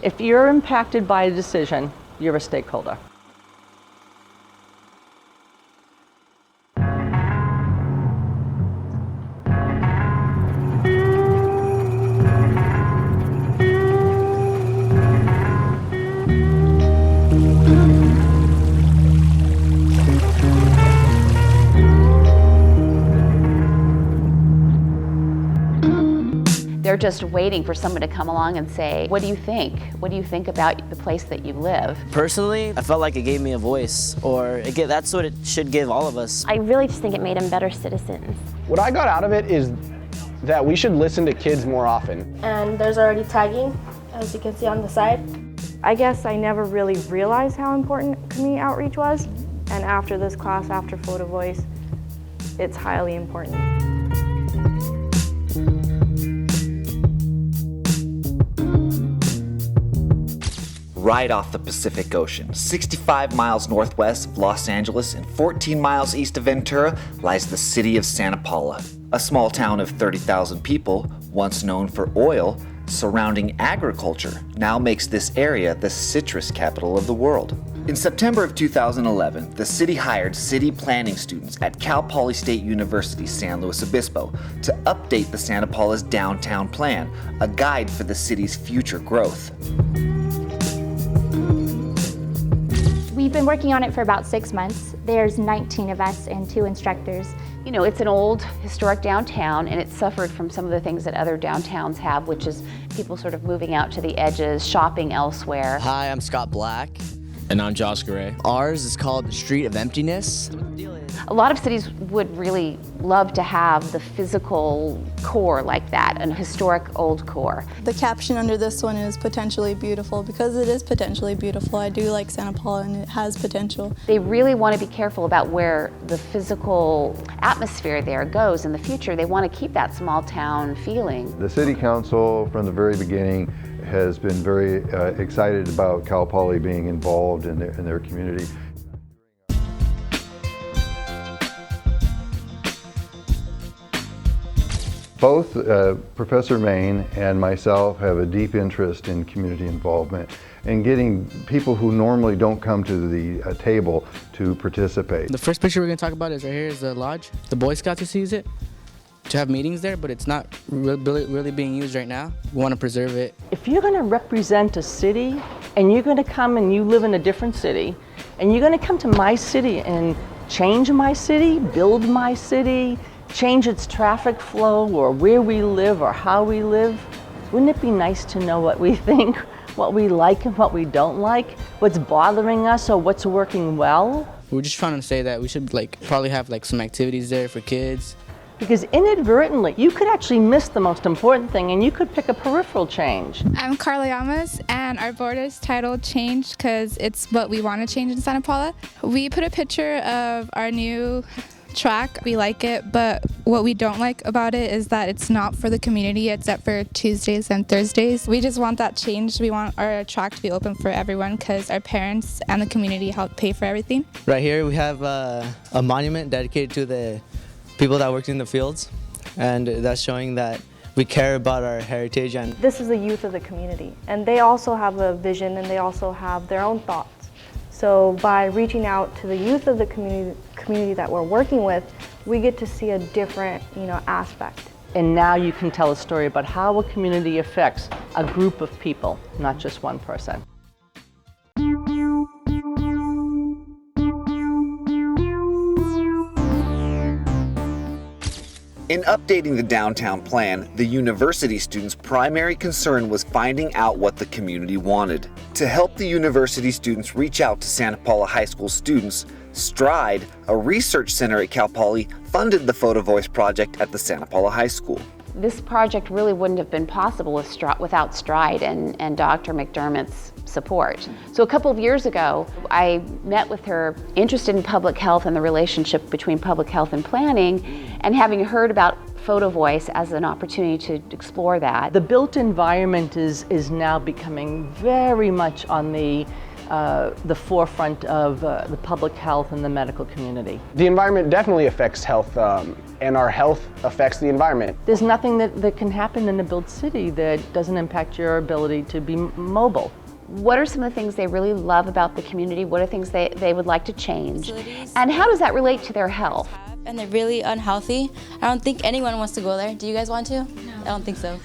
If you're impacted by a decision, you're a stakeholder. They're just waiting for someone to come along and say, what do you think? What do you think about the place that you live? Personally, I felt like it gave me a voice, or that's what it should give all of us. I really just think it made them better citizens. What I got out of it is that we should listen to kids more often. And there's already tagging, as you can see on the side. I guess I never really realized how important community outreach was, and after this class, after Photovoice, it's highly important. Right off the Pacific Ocean, 65 miles northwest of Los Angeles and 14 miles east of Ventura, lies the city of Santa Paula, a small town of 30,000 people, once known for oil, surrounding agriculture, now makes this area the citrus capital of the world. In September of 2011, the city hired city planning students at Cal Poly State University, San Luis Obispo, to update the Santa Paula's downtown plan, a guide for the city's future growth. We've been working on it for about 6 months. There's 19 of us and 2 instructors. You know, it's an old historic downtown, and it suffered from some of the things that other downtowns have, which is people sort of moving out to the edges, shopping elsewhere. Hi, I'm Scott Black. And I'm Josh Gray. Ours is called the Street of Emptiness. A lot of cities would really love to have the physical core like that, an historic old core. The caption under this one is potentially beautiful, because it is potentially beautiful. I do like Santa Paula and it has potential. They really want to be careful about where the physical atmosphere there goes in the future. They want to keep that small town feeling. The City Council from the very beginning has been very excited about Cal Poly being involved in their community. Both Professor Main and myself have a deep interest in community involvement and getting people who normally don't come to the table to participate. The first picture we're going to talk about is right here is the lodge. The Boy Scouts used to use it to have meetings there, but it's not really being used right now. We want to preserve it. If you're going to represent a city and you're going to come and you live in a different city and you're going to come to my city and change my city, build my city, change its traffic flow or where we live or how we live, wouldn't it be nice to know what we think, what we like and what we don't like, what's bothering us or what's working well? We're just trying to say that we should probably have some activities there for kids. Because inadvertently, you could actually miss the most important thing and you could pick a peripheral change. I'm Carla Llamas, and our board is titled Change because it's what we want to change in Santa Paula. We put a picture of our new track. We like it, but what we don't like about it is that it's not for the community except for Tuesdays and Thursdays. We just want that changed. We want our track to be open for everyone because our parents and the community help pay for everything. Right here we have a monument dedicated to the people that worked in the fields, and that's showing that we care about our heritage. And this is the youth of the community, and they also have a vision and they also have their own thoughts. So by reaching out to the youth of the community that we're working with, we get to see a different, aspect. And now you can tell a story about how a community affects a group of people, not just one person. In updating the downtown plan, the university students' primary concern was finding out what the community wanted. To help the university students reach out to Santa Paula High School students, Stride, a research center at Cal Poly, funded the Photovoice project at the Santa Paula High School. This project really wouldn't have been possible without Stride and Dr. McDermott's support. So a couple of years ago, I met with her interested in public health and the relationship between public health and planning, and having heard about Photovoice as an opportunity to explore that. The built environment is now becoming very much on the the forefront of the public health and the medical community. The environment definitely affects health, and our health affects the environment. There's nothing that can happen in a built city that doesn't impact your ability to be mobile. What are some of the things they really love about the community? What are things they would like to change? And how does that relate to their health? And they're really unhealthy. I don't think anyone wants to go there. Do you guys want to? No. I don't think so.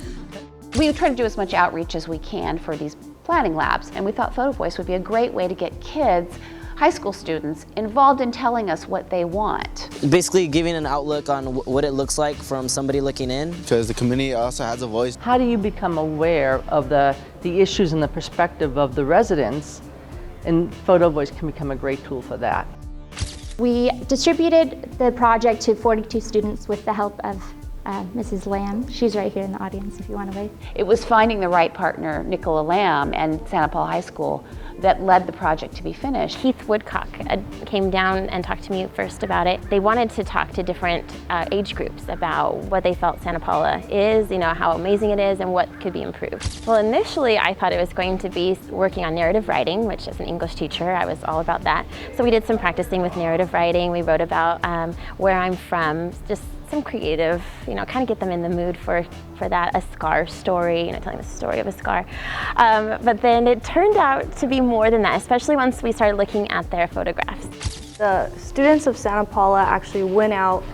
We try to do as much outreach as we can for these planning labs, and we thought Photovoice would be a great way to get kids, high school students, involved in telling us what they want. Basically giving an outlook on what it looks like from somebody looking in. Because the community also has a voice. How do you become aware of the issues and the perspective of the residents? And Photovoice can become a great tool for that. We distributed the project to 42 students with the help of Mrs. Lamb. She's right here in the audience if you want to wave. It was finding the right partner, Nicola Lamb and Santa Paula High School, that led the project to be finished. Keith Woodcock came down and talked to me first about it. They wanted to talk to different age groups about what they felt Santa Paula is, how amazing it is and what could be improved. Well, initially I thought it was going to be working on narrative writing, which as an English teacher, I was all about that. So we did some practicing with narrative writing. We wrote about where I'm from, just some creative, kind of get them in the mood for that, a scar story, telling the story of a scar. But then it turned out to be more than that, especially once we started looking at their photographs. The students of Santa Paula actually went out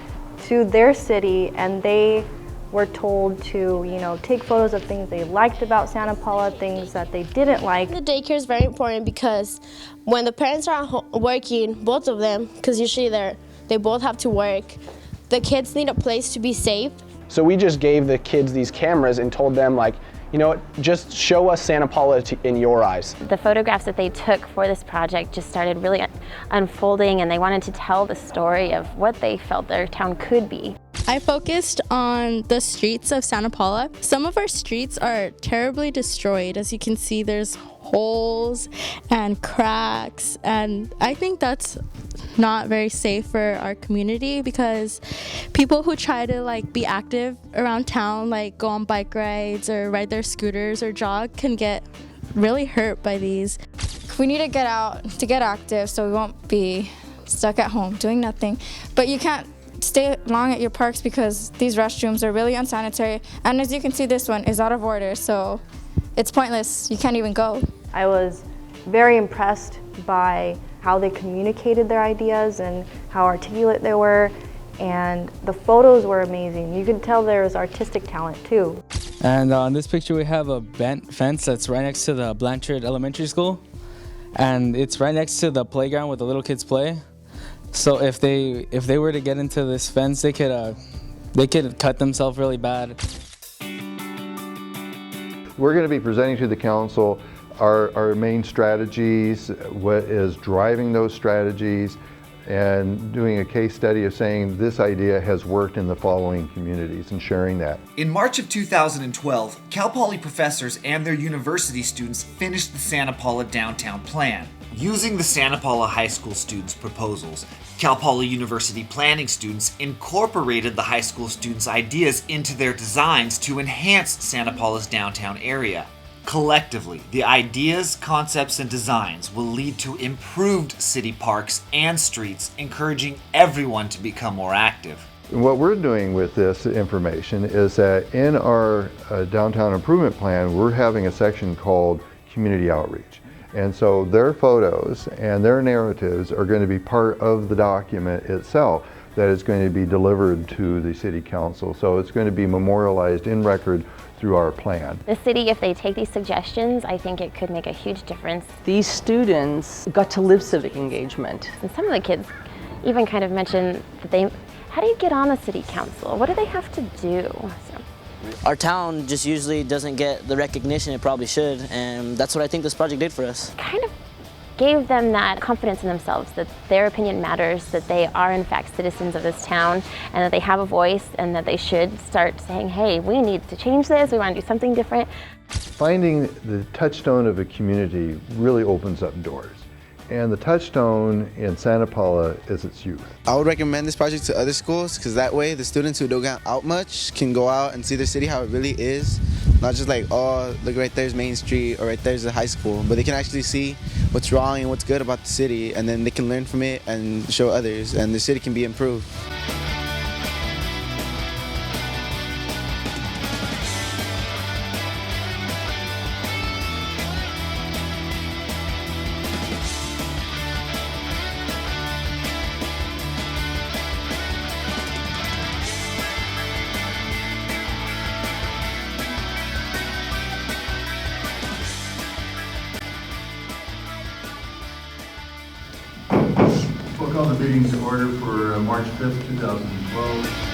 to their city and they were told to, take photos of things they liked about Santa Paula, things that they didn't like. The daycare is very important because when the parents are working, both of them, because usually they both have to work, the kids need a place to be safe. So we just gave the kids these cameras and told them, just show us Santa Paula in your eyes. The photographs that they took for this project just started really unfolding, and they wanted to tell the story of what they felt their town could be. I focused on the streets of Santa Paula. Some of our streets are terribly destroyed. As you can see, there's holes and cracks, and I think that's not very safe for our community because people who try to be active around town, go on bike rides or ride their scooters or jog, can get really hurt by these. We need to get out to get active so we won't be stuck at home doing nothing. But you can't stay long at your parks because these restrooms are really unsanitary, and as you can see, this one is out of order, so it's pointless. You can't even go. I was very impressed by how they communicated their ideas and how articulate they were, and the photos were amazing. You could tell there was artistic talent too. And in this picture we have a bent fence that's right next to the Blanchard Elementary School, and it's right next to the playground where the little kids play. So if they were to get into this fence, they could cut themselves really bad. We're going to be presenting to the council our main strategies, what is driving those strategies, and doing a case study of saying this idea has worked in the following communities and sharing that. In March of 2012, Cal Poly professors and their university students finished the Santa Paula downtown plan. Using the Santa Paula High School students' proposals, Cal Poly University planning students incorporated the high school students' ideas into their designs to enhance Santa Paula's downtown area. Collectively, the ideas, concepts, and designs will lead to improved city parks and streets, encouraging everyone to become more active. What we're doing with this information is that in our downtown improvement plan, we're having a section called Community Outreach. And so their photos and their narratives are going to be part of the document itself that is going to be delivered to the City Council. So it's going to be memorialized in record through our plan. The city, if they take these suggestions, I think it could make a huge difference. These students got to live civic engagement. And some of the kids even kind of mentioned that how do you get on the city council? What do they have to do? So. Our town just usually doesn't get the recognition it probably should, and that's what I think this project did for us. Kind of gave them that confidence in themselves, that their opinion matters, that they are in fact citizens of this town, and that they have a voice, and that they should start saying, hey, we need to change this, we want to do something different. Finding the touchstone of a community really opens up doors. And the touchstone in Santa Paula is its youth. I would recommend this project to other schools because that way the students who don't get out much can go out and see their city how it really is. Not just like, oh, look, right there's Main Street or right there's the high school, but they can actually see what's wrong and what's good about the city, and then they can learn from it and show others, and the city can be improved. We'll call the meeting to order for March 5th, 2012.